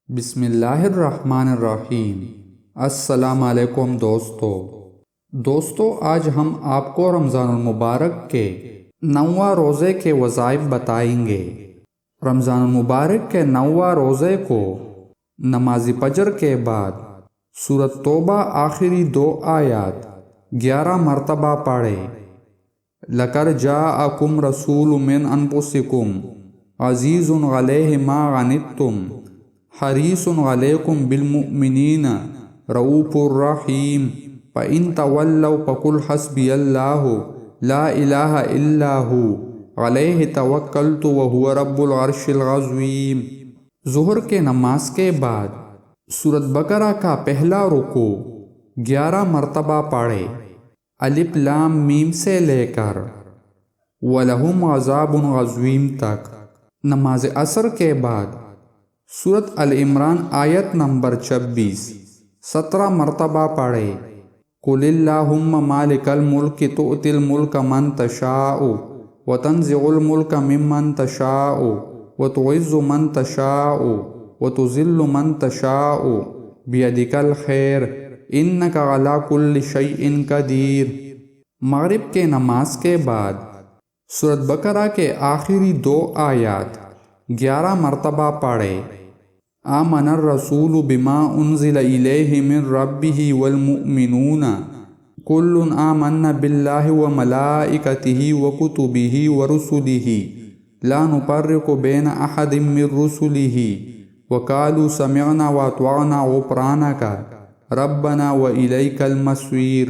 بسم اللہ الرحمن الرحیم۔ السلام علیکم دوستو، آج ہم آپ کو رمضان المبارک کے 9واں روزے کے وظائف بتائیں گے۔ رمضان المبارک کے 9واں روزے کو نماز فجر کے بعد سورۃ توبہ آخری 2 آیات 11 مرتبہ پڑھے۔ لَقَدْ جَاءَكُمْ رَسُولٌ مِّنْ أَنفُسِكُمْ عَزِيزٌ عَلَيْهِ مَا عَنِتُّمْ حَرِيصٌ عَلَيْكُمْ بِالْمُؤْمِنِينَ رَءُوفٌ رَحِيمٌ فَإِن تَوَلَّوْا فَقُلْ حَسْبِيَ اللَّهُ لَا إِلَٰهَ إِلَّا هُوَ عَلَيْهِ تَوَكَّلْتُ وَهُوَ رَبُّ الْعَرْشِ الْعَظِيمِ۔ ظہر کے نماز کے بعد سورۃ بقرہ کا پہلا رکوع 11 مرتبہ پڑھے۔ الف لام میم سے لے کر وَلَهُمْ عَذَابٌ عَظِيمٌ تک۔ نماز عصر کے بعد سورۃ آل عمران آیت نمبر 26 17 مرتبہ پڑھے۔ قُلِ اللَّهُمَّ مَالِكَ الْمُلْكِ تُؤْتِي الْمُلْكَ مَن تَشَاءُ وَتَنزِعُ الْمُلْكَ مِمَّن تَشَاءُ وَتُعِزُّ مَن تَشَاءُ وَتُذِلُّ مَن تَشَاءُ بِيَدِكَ الْخَيْرُ إِنَّكَ عَلَىٰ كُلِّ شَيْءٍ قَدِيرٌ۔ مغرب کے نماز کے بعد سورۃ بقرہ کے آخری 2 آیات 11 مرتبہ پڑھے۔ آمن الرسول بما انزل الیہ من ربہ والمؤمنون کل آمن باللہ وملائکتہ وکتبہ ورسلہ لا نفرق بین احد من رسلہ وقالوا سمعنا واطعنا غفرانک ربنا والیک المصیر۔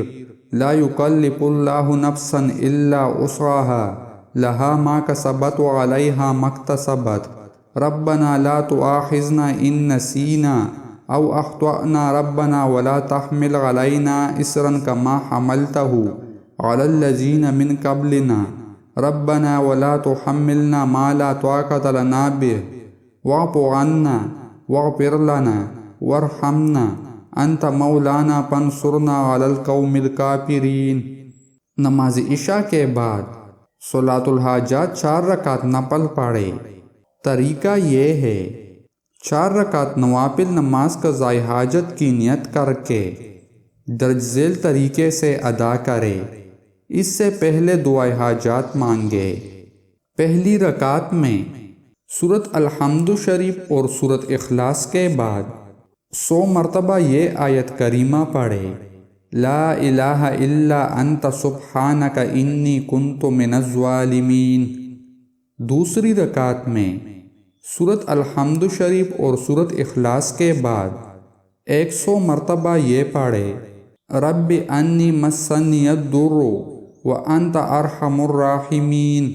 لا یکلف اللہ نفسا الا وسعها لها ما کسبت وعلیہا ما اکتسبت ربنا لا تؤاخذنا ان نسینا او اخطأنا ربنا ولا تحمل علینا اصرا کما حملته علی الذین من قبلنا ربنا ولا تحملنا ما لا طاقة لنا به واعف عنا واغفر لنا وارحمنا انت مولانا فانصرنا علی القوم الکافرین۔ نماز عشاء کے بعد صلاۃ الحاجات 4 رکعت نفل پڑھے۔ طریقہ یہ ہے 4 رکعت نوافل نماز قضائے حاجت کی نیت کر کے درج ذیل طریقے سے ادا کرے۔ اس سے پہلے دعائے حاجات مانگے۔ پہلی رکعت میں سورۃ الحمد شریف اور سورۃ اخلاص کے بعد 100 مرتبہ یہ آیت کریمہ پڑھے۔ لا الہ الا انت سبحانک انی کنت من الظالمین۔ دوسری رکعت میں سورۃ الحمد شریف اور سورۃ اخلاص کے بعد 100 مرتبہ یہ پڑھے۔ رب انی مسنی الضر وانت ارحم الراحمین۔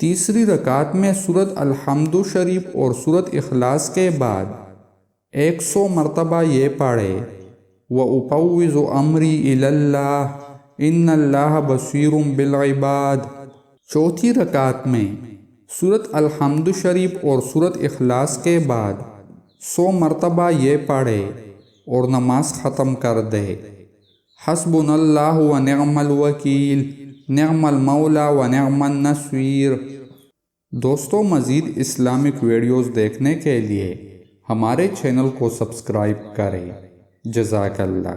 تیسری رکعت میں سورۃ الحمد شریف اور سورۃ اخلاص کے بعد 100 مرتبہ یہ پڑھے۔ وَأُفَوِّضُ أَمْرِي إِلَى اللَّهِ إِنَّ اللَّهَ بَصِيرٌ بِالْعِبَادِ۔ چوتھی رکعت میں سورۃ الحمد شریف اور سورۃ اخلاص کے بعد 100 مرتبہ یہ پڑھے اور نماز ختم کر دے۔ حسبنا اللہ ونعم الوکیل نعم المولا ونعم النصیر۔ دوستو، مزید اسلامک ویڈیوز دیکھنے کے لیے ہمارے چینل کو سبسکرائب کریں۔ جزاک اللہ۔